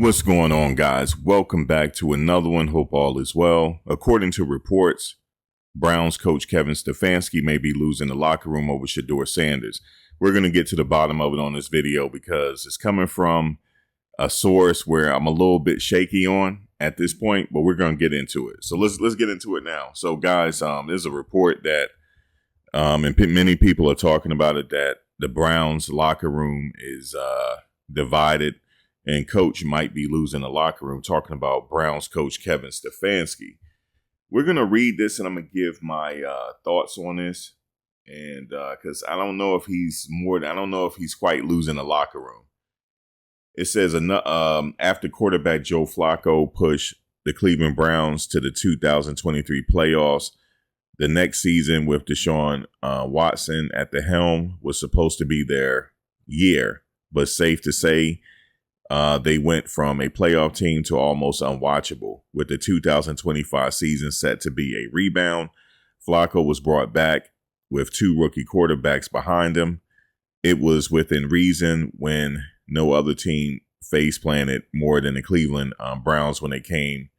What's going on, guys? Welcome back to another one. Hope all is well. According to reports, Browns coach Kevin Stefanski may be losing the locker room over Shedeur Sanders. We're going to get to the bottom of it on this video because it's coming from a source where I'm a little bit shaky on at this point, but we're going to get into it. So let's get into it now. So guys, there's a report that and many people are talking about it, that the Browns locker room is divided and coach might be losing the locker room, talking about Browns coach Kevin Stefanski. We're going to read this and I'm going to give my thoughts on this. And because I don't know if he's quite losing the locker room. It says after quarterback Joe Flacco pushed the Cleveland Browns to the 2023 playoffs, the next season with Deshaun Watson at the helm was supposed to be their year, but safe to say, they went from a playoff team to almost unwatchable. With the 2025 season set to be a rebound, Flacco was brought back with two rookie quarterbacks behind him. It was within reason when no other team face planted more than the Cleveland Browns when they came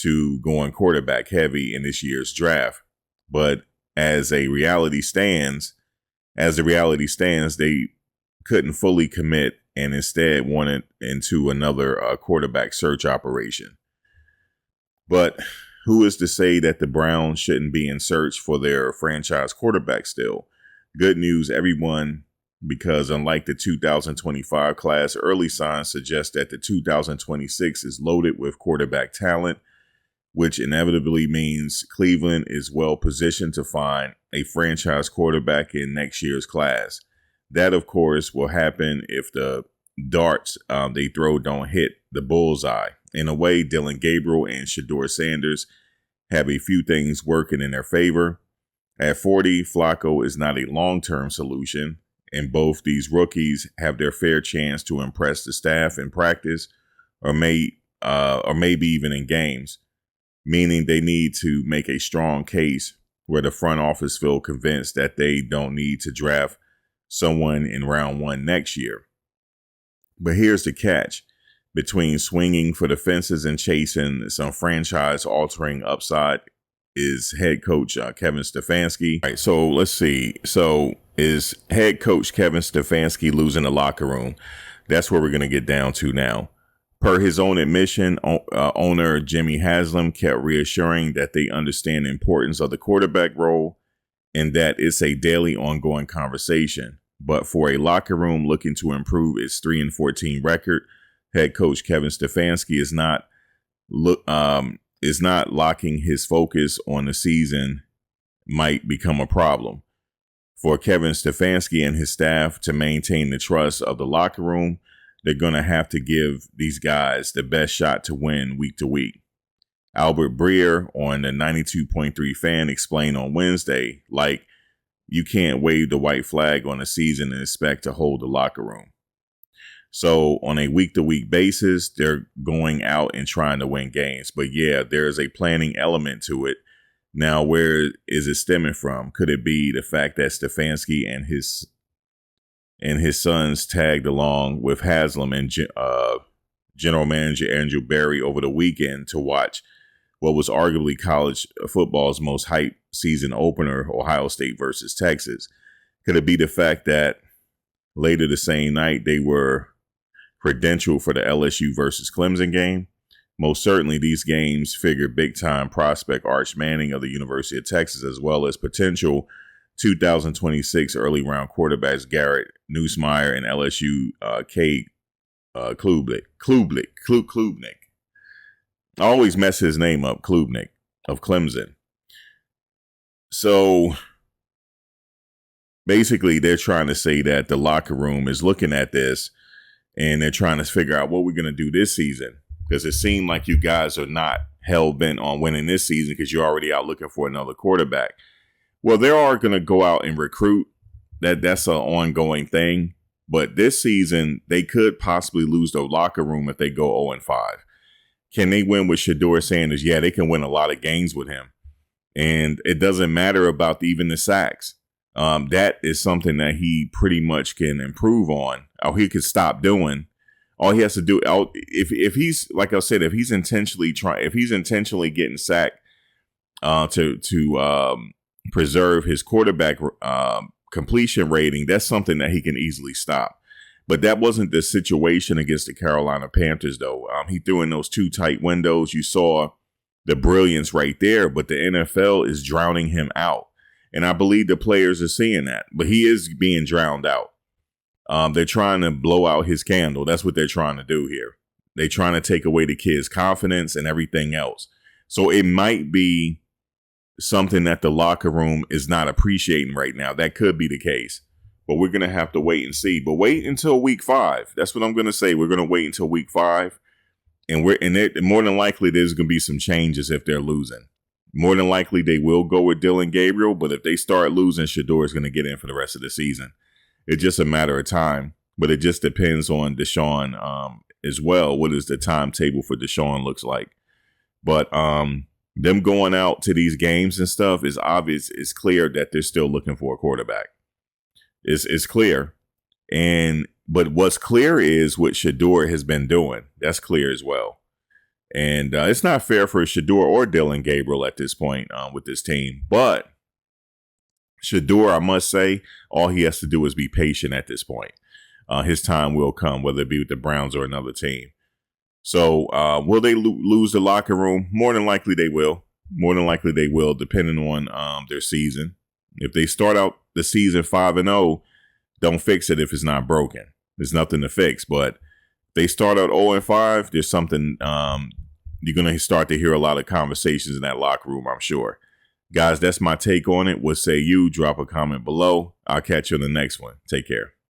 to going quarterback heavy in this year's draft. But as the reality stands, they couldn't fully commit and instead wanted into another quarterback search operation. But who is to say that the Browns shouldn't be in search for their franchise quarterback still? Good news, everyone, because unlike the 2025 class, early signs suggest that the 2026 is loaded with quarterback talent, which inevitably means Cleveland is well positioned to find a franchise quarterback in next year's class. That, of course, will happen if the darts they throw don't hit the bullseye. In a way, Dillon Gabriel and Shedeur Sanders have a few things working in their favor. At 40, Flacco is not a long-term solution, and both these rookies have their fair chance to impress the staff in practice or maybe even in games, meaning they need to make a strong case where the front office feel convinced that they don't need to draft someone in round one next year. But here's the catch. Between swinging for the fences and chasing some franchise-altering upside is head coach Kevin Stefanski. All right, so let's see. So is head coach Kevin Stefanski losing the locker room? That's where we're going to get down to now. Per his own admission, owner Jimmy Haslam kept reassuring that they understand the importance of the quarterback role and that it's a daily ongoing conversation. But for a locker room looking to improve its 3-14 record, head coach Kevin Stefanski is not locking his focus on the season might become a problem. For Kevin Stefanski and his staff to maintain the trust of the locker room, they're going to have to give these guys the best shot to win week to week. Albert Breer on the 92.3 Fan explained on Wednesday, you can't wave the white flag on a season and expect to hold the locker room. So on a week-to-week basis, they're going out and trying to win games. But yeah, there's a planning element to it. Now, where is it stemming from? Could it be the fact that Stefanski and his sons tagged along with Haslam and general manager Andrew Berry over the weekend to watch what was arguably college football's most hyped season opener, Ohio State versus Texas? Could it be the fact that later the same night they were credentialed for the LSU versus Clemson game? Most certainly these games figure big-time prospect Arch Manning of the University of Texas, as well as potential 2026 early round quarterbacks Garrett Nussmeier and LSU Cade Klubnik. I always mess his name up, Klubnik of Clemson. So basically, they're trying to say that the locker room is looking at this and they're trying to figure out what we're going to do this season. Because it seemed like you guys are not hell-bent on winning this season because you're already out looking for another quarterback. Well, they are going to go out and recruit. That's an ongoing thing. But this season, they could possibly lose the locker room if they go 0-5. Can they win with Shedeur Sanders? Yeah, they can win a lot of games with him. And it doesn't matter about even the sacks. That is something that he pretty much can improve on, or he could stop doing All he has to do, if he's, like I said, if he's intentionally getting sacked to preserve his quarterback completion rating, that's something that he can easily stop. But that wasn't the situation against the Carolina Panthers, though. He threw in those 2 tight windows. You saw the brilliance right there, but the NFL is drowning him out. And I believe the players are seeing that, but he is being drowned out. They're trying to blow out his candle. That's what they're trying to do here. They're trying to take away the kid's confidence and everything else. So it might be something that the locker room is not appreciating right now. That could be the case, but we're going to have to wait and see. But wait until week 5. That's what I'm going to say. We're going to wait until week 5. And more than likely, there's going to be some changes if they're losing. More than likely, they will go with Dillon Gabriel. But if they start losing, Shedeur is going to get in for the rest of the season. It's just a matter of time. But it just depends on Deshaun as well. What is the timetable for Deshaun looks like? But them going out to these games and stuff is obvious. It's clear that they're still looking for a quarterback. It's clear. But what's clear is what Shedeur has been doing. That's clear as well. And it's not fair for Shedeur or Dillon Gabriel at this point with this team. But Shedeur, I must say, all he has to do is be patient at this point. His time will come, whether it be with the Browns or another team. So will they lose the locker room? More than likely they will. More than likely they will, depending on their season. If they start out the season 5-0, don't fix it if it's not broken. There's nothing to fix. But if they start out 0-5, there's something you're going to start to hear a lot of conversations in that locker room, I'm sure. Guys, that's my take on it. What say you? Drop a comment below. I'll catch you on the next one. Take care.